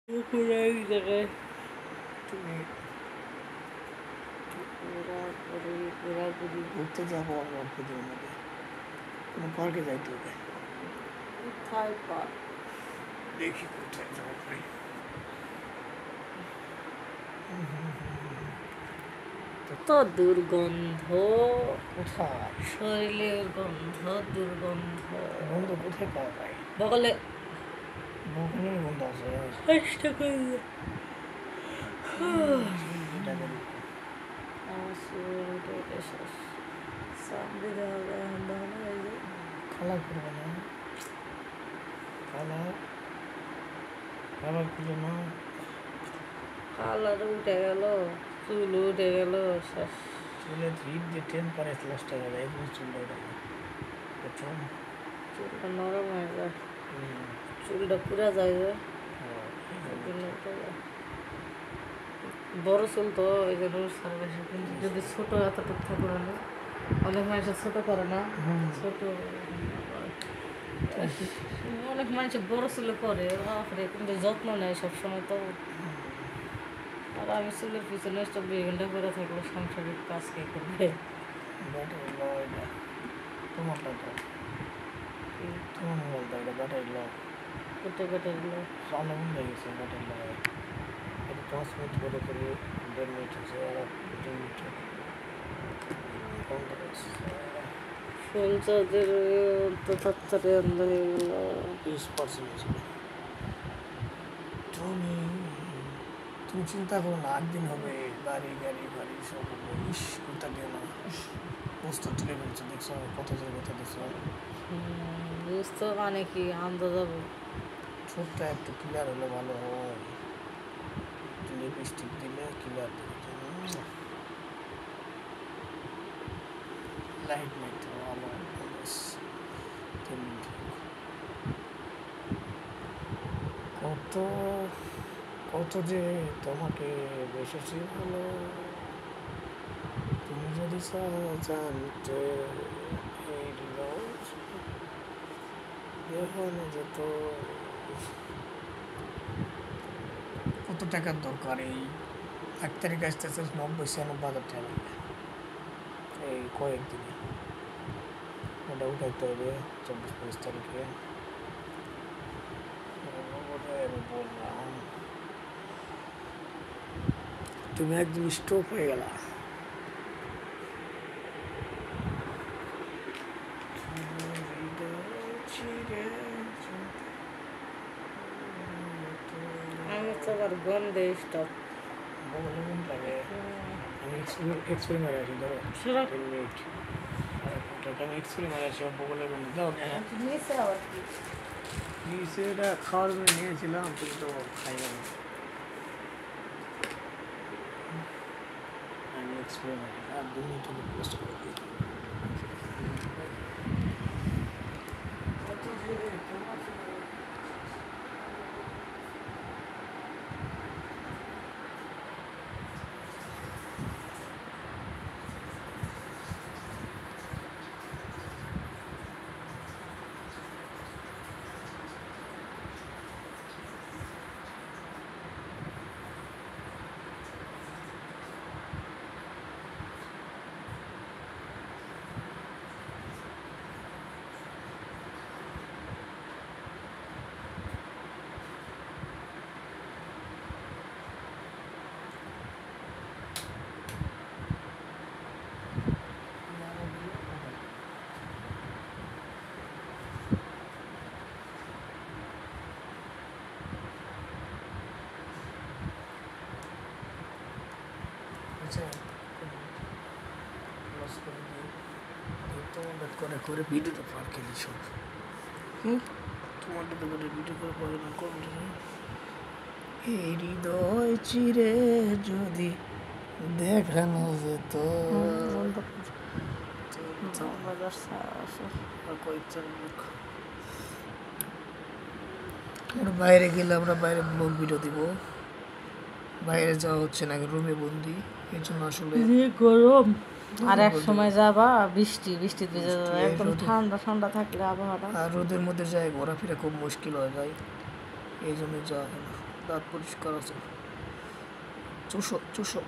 পুরো এক জায়গায় তুমি ঘোরাঘুরি ঘুরতে যাবো অল্প দিনের মধ্যে কোনো পার্কে যাইতে হবে। কোথায় পার্ক? দেখি কোথায় যাবো ভাই। তো দুর্গন্ধ কোথায়? শরীরের গন্ধ, দুর্গন্ধ। গন্ধ কোথায় পাওয়া যায়? বগলে বগলের গন্ধ আছে। চেষ্টা করি কালার করবো না, কালার করলে না, কালার উঠে গেল, চুল উঠে গেল, চুলের হিট যে টেম্পারেচার লসটা গেলে এগুলো চুলটা উঠে গেল, চুলটা নরম হয়ে যায়, চুলটা পুরা যায় যে বড় চুল তো এই জন্য বেশি। কিন্তু যদি ছোট এতটুকু থাকে না, অনেক মানুষ ছোট করে না, ছোট অনেক মানুষ বড় চুলে করে বাপরে, কিন্তু যত্ন নেয় সবসময়। তো আর আমি চুলের পিছনে 24 ঘন্টা করে থাকলে সাংসারিক কাজ কে করবে? তোমার মোবাইলটা এটা ব্যাটারি লো, কোথায় ব্যাটারি লো? চালু হয়ে গেছে ব্যাটারি লো। এটা 5 মিনিট করে করে 1.5 মিনিট হচ্ছে, আর 2 মিনিট ফুল চার্জের তো তাড়াতাড়ি অন্ধ হয়ে গেল। 20% ছিল। তুমি চিন্তা করো না, 8 দিন হবে গাড়ি সব কোথা দিও না, পোস্টার তুলে ফেলছো, দেখছো কত জোর কথা দেখছো। বুঝতে মানে কি আন্দা যাবো, ছোটটা একটু ক্লিয়ার হলে ভালো হয়, লিপস্টিক দিলে ক্লিয়ার দিতে লাইট মাইতে ভালো। কত কত যে তোমাকে বেসেছি ভালো, তুমি যদি জানতে যেত। কত টাকার দরকার? এই 1 তারিখ আসতেছে 90-96,000 টাকা লাগবে এই কয়েকদিনে। ওটা উঠাইতে হবে 24-25 তারিখে। আমি বললাম তুমি একদম স্টপ হয়ে গেলা। আমি তো আবার গন্ধে স্টপ লাগে। আমি এক্সপেরি মারে আসি, ধরো 10 মিনিট আমি এক্সপেরি মারে আসি, বগলের গন্ধ দাও। নিচে এটা খাওয়ার জন্য নিয়েছিলাম, কিন্তু খাই না। আমি এক্সপেরি মারি আর 2 মিনিট হলে পোস্ট করে দিই। করে ভিডিওটা পার খেলি সব তোমারটা তো করে ভিডিও করে পরে না করবে। এই হৃদয় চিরে যদি দেখানো যেত, বাইরে গেলে আমরা বাইরে ব্লগ ভিডিও দিব। বাইরে যাওয়া হচ্ছে না, রুমে বন্দি, এই জন্য আসলে গরম। আর এক সময় যাবা বৃষ্টি ভিজে যাবে, একদম ঠান্ডা থাকলে আবহাওয়াটা, আর রোদের মধ্যে যায় ঘোরাফেরা খুব মুশকিল হয় ভাই, এই জন্য যাওয়া হয় না। দাঁত পরিষ্কার আছে চুষো চুষো